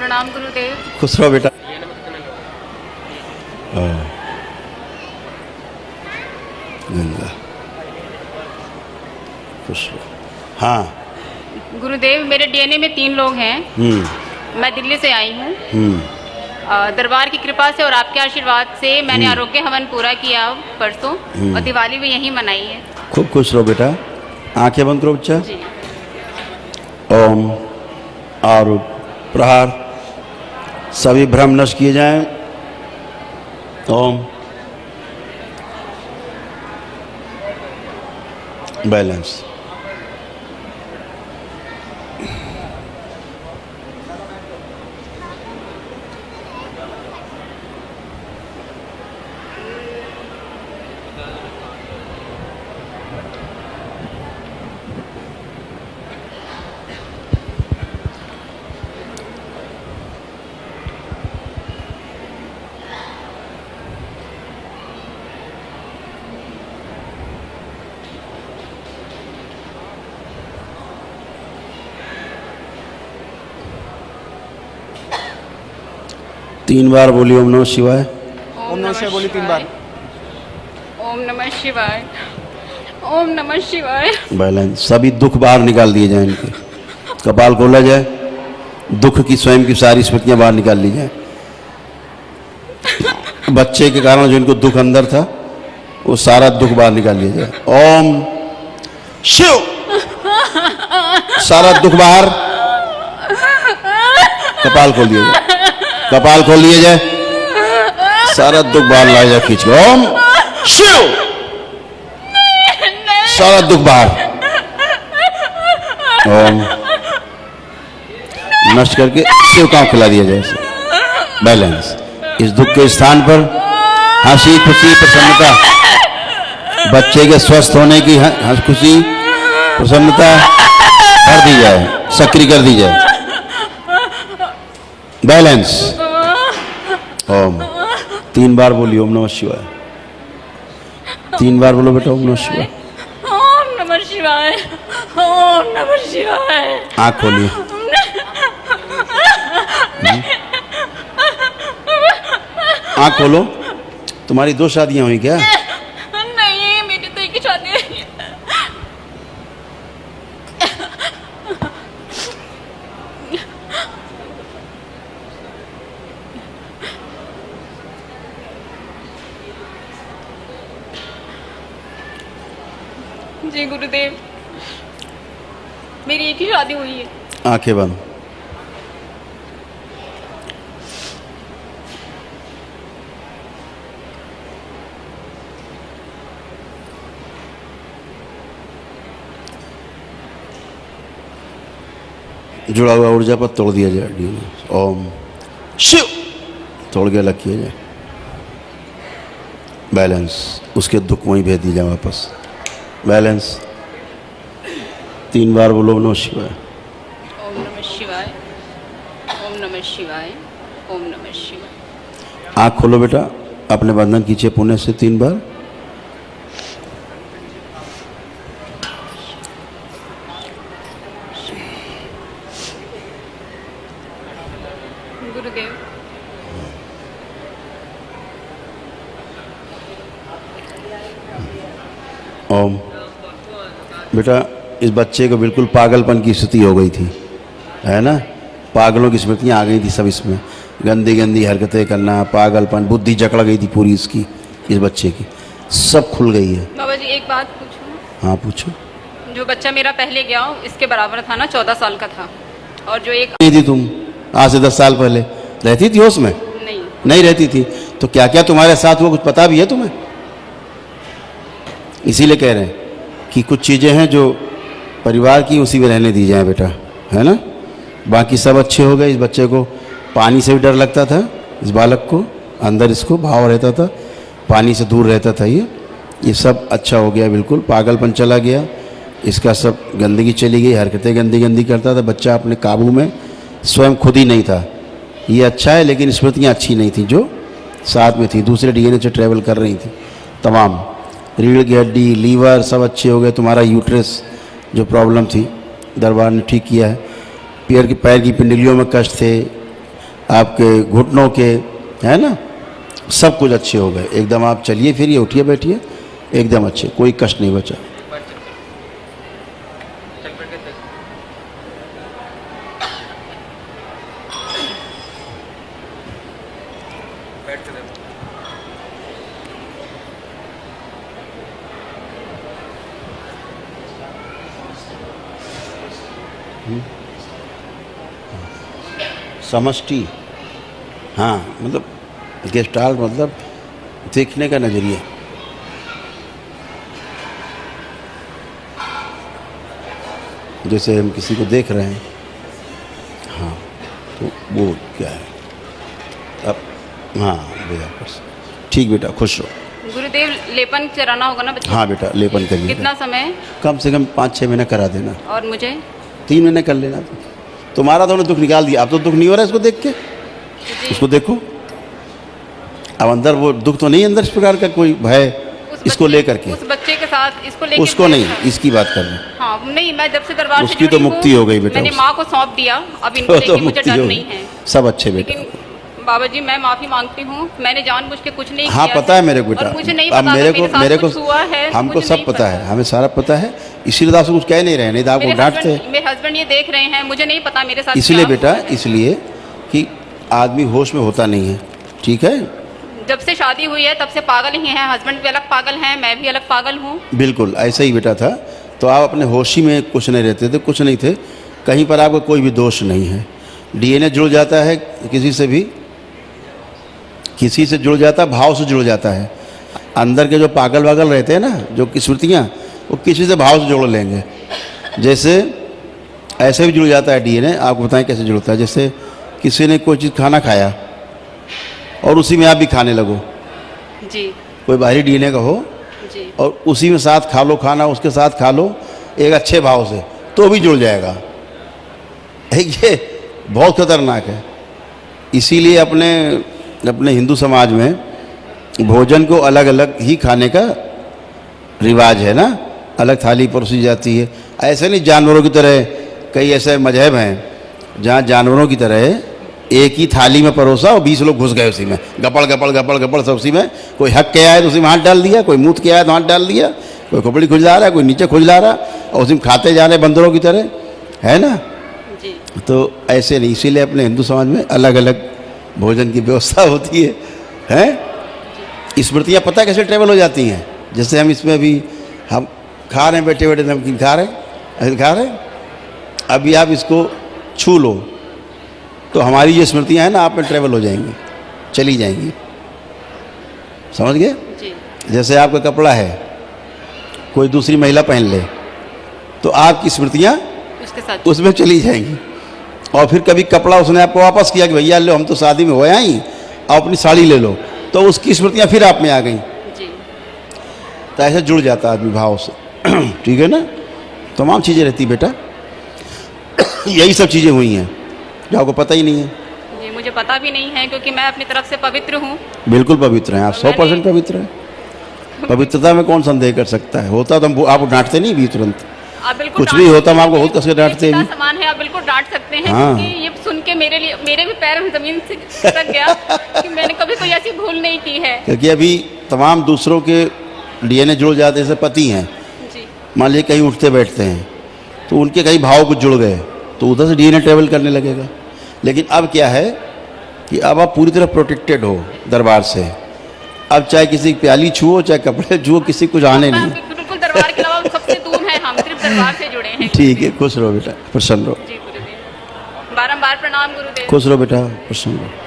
प्रणाम गुरुदेव। खुश रहो बेटा। गंगा खुश रहो। हाँ गुरुदेव, मेरे डीएनए में 3 लोग हैं। मैं दिल्ली से आई हूँ। दरबार की कृपा से और आपके आशीर्वाद से मैंने आरोग्य हवन पूरा किया परसों और दिवाली भी यहीं मनाई है। खूब खुश रहो बेटा। आंखें बंद करो बच्चा। जी। ओम आरूप प्रहार सभी भ्रम नष्ट किए जाएं। ओम बैलेंस। तीन बार बोलिए ओम नमः शिवाय। ओम नमः शिवाय बोली 3 बार। ओम नमः शिवाय। ओम नमः शिवाय। बैलेंस। सभी दुख बाहर निकाल दिए जाए। इनके कपाल खोला जाए। दुख की स्वयं की सारी स्मृतियां बाहर निकाल ली जाए। बच्चे के कारण जो इनको दुख अंदर था वो सारा दुख बाहर निकाल लिया जाए। ओम शिव। सारा दुख बाहर। कपाल खोल दिया जाए। कपाल खोल लिए जाए। सारा दुख बाहर लाया जाए खींच के। ओम शिव। सारा दुख बाहर। ओम नष्ट करके शिव का खिला दिया जाए। बैलेंस। इस दुख के स्थान पर हंसी खुशी प्रसन्नता, बच्चे के स्वस्थ होने की हंस खुशी प्रसन्नता कर दी जाए, सक्रिय कर दी जाए। बैलेंस। ओम 3 बार बोलिए ओम नमः शिवाय। 3 बार बोलो बेटा ओम नमः शिवाय। ओम नमः शिवाय। ओम नमः शिवाय। आँख खोलिए। आँख खोलो। तुम्हारी 2 शादियां हुई क्या? नहीं, मेरी तो एक ही शादी है। जी गुरुदेव, मेरी एक ही शादी हुई है। आंखें बंद। जुड़ा हुआ ऊर्जा पर तोड़ दिया जाए। ओम शिव। तोड़ के अलग किया जाए। बैलेंस। उसके दुख वहीं भेज दिया जाए वापस। बैलेंस। 3 बार बोलो ओम नमः शिवाय। ओम नमः शिवाय। ओम नमः शिवाय। ओम नमः शिवाय। आँख खोलो बेटा। अपने बंधन कीजिए पुण्य से 3 बार। गुरुदेव, ओम। बेटा इस बच्चे को बिल्कुल पागलपन की स्थिति हो गई थी, है ना? पागलों की स्मृतियाँ आ गई थी सब इसमें। गंदी गंदी हरकतें करना, पागलपन, बुद्धि जकड़ गई थी पूरी इसकी, इस बच्चे की। सब खुल गई है। बाबा जी एक बात पूछूं? हाँ पूछो। जो बच्चा मेरा पहले गया इसके बराबर था ना, 14 साल का था। और जो एक नहीं थी तुम आज से 10 साल पहले रहती थी उसमें? नहीं। नहीं रहती थी तो क्या क्या तुम्हारे साथ हुआ कुछ पता भी है तुम्हें? इसीलिए कह रहे हैं कि कुछ चीज़ें हैं जो परिवार की उसी में रहने दी जाए बेटा, है ना? बाकी सब अच्छे हो गए। इस बच्चे को पानी से भी डर लगता था। इस बालक को अंदर इसको भाव रहता था, पानी से दूर रहता था। ये सब अच्छा हो गया। बिल्कुल पागलपन चला गया इसका, सब गंदगी चली गई, हरकतें गंदी गंदी करता था बच्चा, अपने काबू में स्वयं खुद ही नहीं था। ये अच्छा है, लेकिन स्मृतियाँ अच्छी नहीं थी जो साथ में थी, दूसरे डीएनए से ट्रेवल कर रही थी तमाम। रीढ़ की हड्डी, लीवर सब अच्छे हो गए। तुम्हारा यूट्रस जो प्रॉब्लम थी दरबार ने ठीक किया है। पैर की पिंडलियों में कष्ट थे, आपके घुटनों के, है ना, सब कुछ अच्छे हो गए एकदम। आप चलिए फिरिए, उठिए बैठिए, एकदम अच्छे, कोई कष्ट नहीं बचा। समष्टि, हाँ, मतलब गेस्टाल्ट मतलब देखने का नज़रिया। जैसे हम किसी को देख रहे हैं, हाँ, तो वो क्या है अब, हाँ भैया, ठीक बेटा, खुश रहो। गुरुदेव लेपन चढ़ाना होगा ना बच्चे? हाँ बेटा, लेपन करिए। कितना समय? कम से कम 5-6 महीने करा देना। और मुझे 3 महीने कर लेना। तुम्हारा तो दुख निकाल दिया, अब तो दुख नहीं हो रहा है इसको देख के। इसको देखो, अब अंदर वो दुख तो नहीं, अंदर इस प्रकार का कोई भय इसको लेकर के। उस बच्चे के साथ इसको लेकर, उसको नहीं, इसकी बात कर रहे हैं। हाँ, नहीं, मैं जब से दरबार से उसकी तो जुड़ी मुक्ति हूँ, हो गई बेटा, मैंने उससे। माँ को सौंप दिया, अब इनको तो लेके मुझे मुक्ति डर हो नहीं गई। है। सब अच्छे बेटा। लेकिन बाबा जी, मैं माफी मांगती हूँ, मैंने जानबूझ के कुछ नहीं हाँ, किया। पता है मेरे को बेटा। और मुझे नहीं अब पता मेरे साथ को कुछ हुआ है, हमको मुझे सब नहीं पता है, हमें सारा पता है, इसीलिए तो आपसे कुछ कह नहीं रहे, नहीं तो आपको डांटते। मेरे हस्बैंड ये देख रहे हैं, मुझे नहीं पता मेरे साथ इसलिए क्या बेटा, हुआ है। इसलिए कि आदमी होश में होता नहीं है, ठीक है। जब से शादी हुई है तब से पागल ही है, हस्बैंड भी अलग पागल हैं, मैं भी अलग पागल हूँ। बिल्कुल ऐसा ही बेटा था। तो आप अपने होशी में कुछ नहीं रहते थे, कुछ नहीं थे, कहीं पर आपका कोई भी दोष नहीं है। डीएनए जुड़ जाता है किसी से भी, किसी से जुड़ जाता है, भाव से जुड़ जाता है। अंदर के जो पागल वागल रहते हैं ना, जो स्मृतियाँ, वो किसी से भाव से जोड़ लेंगे। जैसे ऐसे भी जुड़ जाता है डीएनए। आपको बताएं कैसे जुड़ता है। जैसे किसी ने कोई चीज़ खाना खाया और उसी में आप भी खाने लगो, जी कोई बाहरी डीएनए का हो, जी, और उसी में साथ खा लो खाना, उसके साथ खा लो एक अच्छे भाव से, तो भी जुड़ जाएगा। ये बहुत खतरनाक है। इसीलिए अपने हिंदू समाज में भोजन को अलग अलग ही खाने का रिवाज है ना, अलग थाली परोसी जाती है। ऐसे नहीं जानवरों की तरह, कई ऐसे मजहब हैं जहाँ जानवरों की तरह एक ही थाली में परोसा और 20 लोग घुस गए उसी में, गपड़ गपड़ गपड़ गपड़ सब उसी में। कोई हक के आया तो उसी में हाथ डाल दिया, कोई मूत के आया तो हाथ डाल दिया, कोई खोपड़ी खुजला रहा है, कोई नीचे खुजला रहा, और उसी में खाते जा रहे बंदरों की तरह, है ना। जी, तो ऐसे नहीं, इसीलिए अपने हिंदू समाज में अलग अलग भोजन की व्यवस्था होती है। स्मृतियाँ पता कैसे ट्रेवल हो जाती हैं। जैसे हम इसमें अभी हम खा रहे हैं, बैठे बैठे नमकीन खा रहे हैं, ऐसे खा रहे हैं, अभी आप इसको छू लो तो हमारी जो स्मृतियाँ हैं ना आप में ट्रेवल हो जाएंगी, चली जाएंगी, समझ गए। जी, जैसे आपका कपड़ा है, कोई दूसरी महिला पहन ले तो आपकी स्मृतियाँ उसके साथ उसमें चली जाएंगी। और फिर कभी कपड़ा उसने आपको वापस किया कि भैया लो, हम तो शादी में हो आई, आप अपनी साड़ी ले लो, तो उसकी स्मृतियाँ फिर आप में आ गई। जी, तो ऐसे जुड़ जाता आदमी भाव से। ठीक है ना। तमाम चीज़ें रहती बेटा, यही सब चीज़ें हुई हैं जो आपको पता ही नहीं है। जी, मुझे पता भी नहीं है क्योंकि मैं अपनी तरफ से पवित्र हूँ। बिल्कुल पवित्र हैं आप, 100% पवित्र हैं। पवित्रता में कौन संदेह कर सकता है। होता तो हम आपको डांटते नहीं भी तुरंत, आप बिल्कुल कुछ भी होता हम आपको बहुत कस के डांटते पिता भी। समान है, आप बिल्कुल डांट सकते हैं। हाँ। क्योंकि ये सुन के मेरे भी पैर जमीन से खिसक गया कि मैंने कभी कोई ऐसी भूल नहीं की है। क्योंकि अभी तमाम दूसरों के डीएनए जुड़ जाते, जैसे पति हैं, जी, मान लीजिए कहीं उठते बैठते हैं तो उनके कहीं भाव कुछ जुड़ गए तो उधर से डीएनए ट्रेवल करने लगेगा। लेकिन अब क्या है कि अब आप पूरी तरह प्रोटेक्टेड हो दरबार से। अब चाहे किसी की प्याली छुओ, चाहे कपड़े छुओ, किसी कुछ आने नहीं। बिल्कुल दरबार के अलावा सबसे दूर है, हम सिर्फ दरबार से जुड़े हैं। ठीक है, खुश रहो बेटा, प्रसन्न रहो। जी गुरुदेव, बारंबार प्रणाम गुरुदेव। खुश रहो बेटा, प्रसन्न रहो।